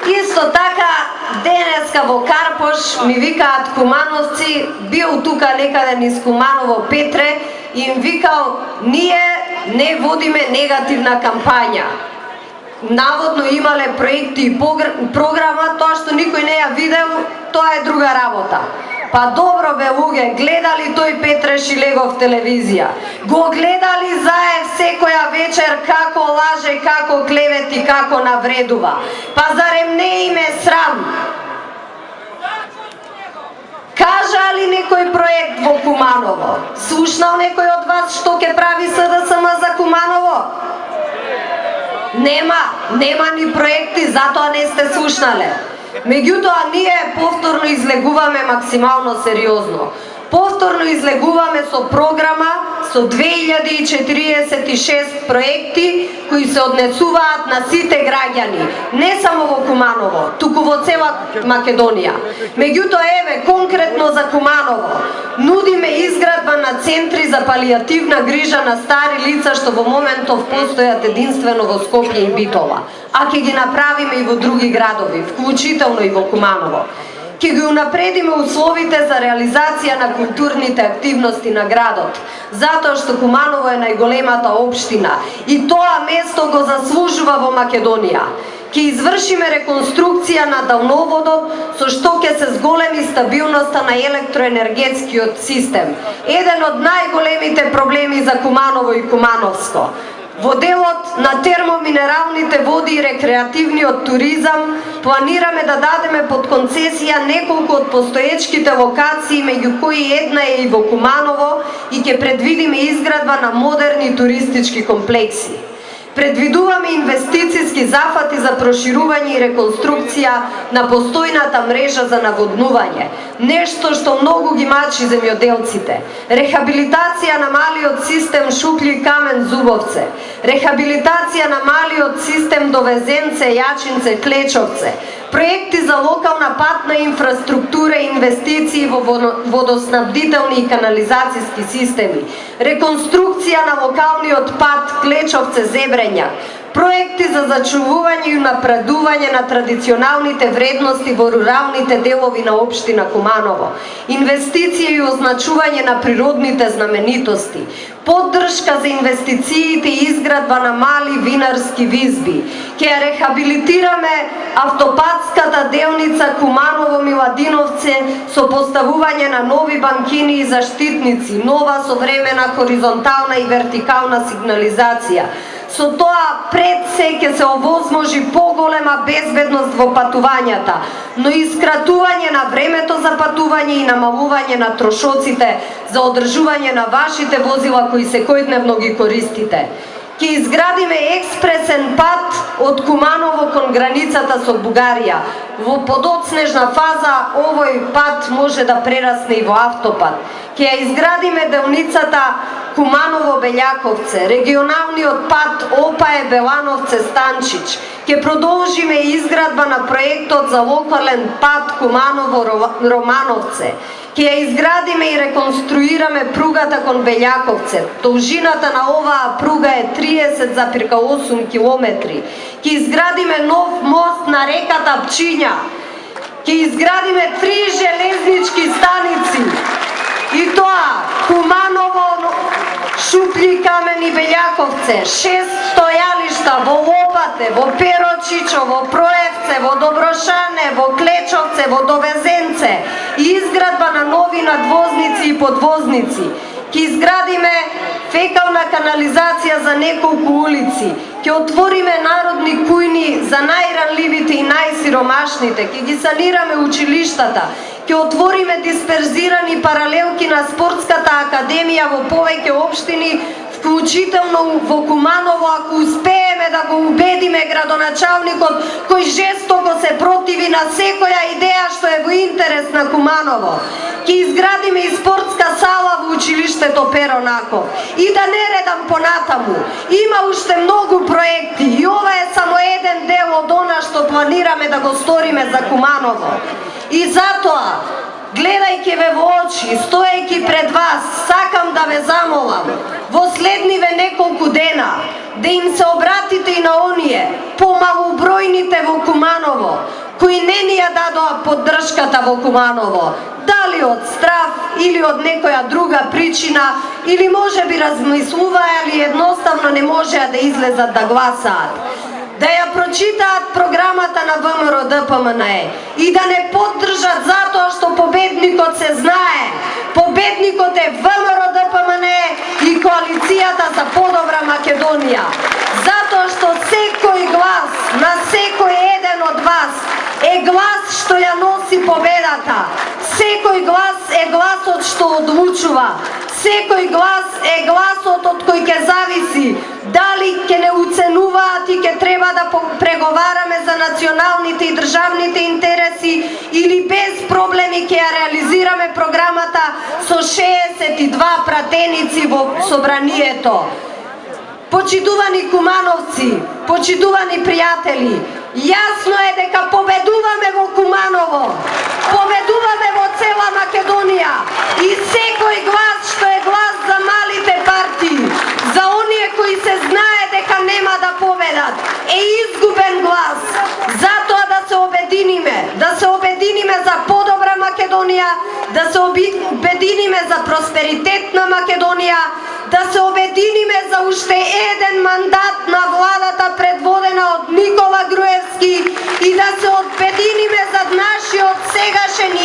Исто така, денеска во Карпош ми викаат кумановци, бил тука некаде низ Куманово Петре, и им викал, ние не водиме негативна кампања. Наводно имале проекти и програма, тоа што никој не ја видел, тоа е друга работа. Па добро бе луѓе, гледали тој Петре Шилегов телевизија? Го гледали заев секоја вечер како лаже, како клевети, како навредува? Па зарем не им е срам? Кажа ли некој проект во Куманово? Слушнал некој од вас што ќе прави СДСМ за Куманово? Нема ни проекти, затоа не сте слушнале. Меѓутоа, ние повторно излегуваме максимално сериозно. Повторно излегуваме со програма, со 2046 проекти кои се однесуваат на сите граѓани, не само во Куманово, туку во цела Македонија. Меѓутоа, еве, конкретно за Куманово, нудиме изградба на центри за палијативна грижа на стари лица што во моментов постојат единствено во Скопје и Битола, а ќе ги направиме и во други градови, вклучително и во Куманово. Ќе ги унапредиме условите за реализација на културните активности на градот, затоа што Куманово е најголемата општина и тоа место го заслужува во Македонија. Ќе извршиме реконструкција на далноводот, со што ќе се зголеми стабилноста на електроенергетскиот систем. Еден од најголемите проблеми за Куманово и Кумановско. Во делот на термоминералните води и рекреативниот туризам планираме да дадеме под концесија неколку од постоечките локации, меѓу кои една е и во Куманово, и ќе предвидиме изградба на модерни туристички комплекси. Предвидуваме инвестициски зафати за проширување и реконструкција на постојната мрежа за наводнување, нешто што многу ги мачи земјоделците. Рехабилитација на малиот систем Шуплји Камен Зубовце, рехабилитација на малиот систем Довезенце, Јачинце, Клечовце, проекти за локална патна инфраструктура и инвестиции во водоснабдителни и канализацијски системи, реконструкција на локалниот пат Клечовце-Зебрења, проекти за зачувување и напредување на традиционалните вредности во руралните делови на општина Куманово, инвестиција и означување на природните знаменитости, поддршка за инвестициите и изградба на мали винарски визби. Ќе рехабилитираме автопатската делница Куманово-Миладиновце со поставување на нови банкини и заштитници, нова современа хоризонтална и вертикална сигнализација. Со тоа пред се ќе се овозможи поголема безбедност во патувањата, но и скратување на времето за патување и намалување на трошоците за одржување на вашите возила кои секојдневно ги користите. Ќе изградиме експресен пат од Куманово кон границата со Бугарија. Во подоцнежна фаза овој пат може да прерасне и во автопат. Ќе изградиме делницата Куманово-Белјаковце, регионалниот пат Опае-Белановце-Станчич. Ќе продолжиме изградба на проектот за локален пат Куманово-Романовце. Ќе ја изградиме и реконструираме пругата кон Белјаковце. Должината на оваа пруга е 30,8 километри. Ќе изградиме нов мост на реката Пчиња. Ќе изградиме 3 железнички станици. И тоа Куманово, Шуплји Камен и Белјаковце, 6 стојалишта во Лопате, во Перочичо, во Проевце, во Доброшане, во Клечовце, во Довезенце и изградба на нови надвозници и подвозници. Ќе изградиме фекална канализација за неколку улици, ќе отвориме народни кујни за најранливите и најсиромашните, ќе ги санираме училиштата, ќе отвориме дисперзирани паралелки на спортската академија во повеќе општини, вклучително во Куманово, ако успееме да го убедиме градоначалникот кој жестоко се противи на секоја идеја што е во интерес на Куманово. Ќе изградиме и спортска сала во училиштето Перо Наков. И да не редам понатаму, има уште многу проекти и ова е само еден дел од она што планираме да го сториме за Куманово. И затоа, гледајќи ве во очи, стоејќи пред вас, сакам да ве замолам, во следниве неколку дена, да им се обратите и на оние помалобројните во Куманово, кои не ни ја дадоа поддршката во Куманово, дали од страв или од некоја друга причина, или може би размислуваа или едноставно не можеа да излезат да гласаат. Да ја прочитаат програмата на ВМРО ДПМНЕ и да не поддржат затоа што победникот се знае. Победникот е ВМРО ДПМНЕ и коалицијата за подобра Македонија. Затоа што секој глас на секој еден од вас е глас што ја носи победата. Секој глас е гласот што одлучува. Секој глас е гласот од кој ќе зависи дали ќе не уценуваат и ќе треба да преговараме за националните и државните интереси или без проблеми ќе ја реализираме програмата со 62 пратеници во собранието. Почитувани кумановци, почитувани пријатели, јасно е дека победуваме во Куманово, победуваме во цела Македонија и секој глас што е глас за малите партии, за оние кои се знае дека нема да победат, е изгубен глас. Затоа да се обединиме за подобра Македонија, да се обединиме за просперитет на Македонија, да се обединиме за уште еден мандат на владата предводена од Никола Груевски и да се обединиме за нашиот сегашен и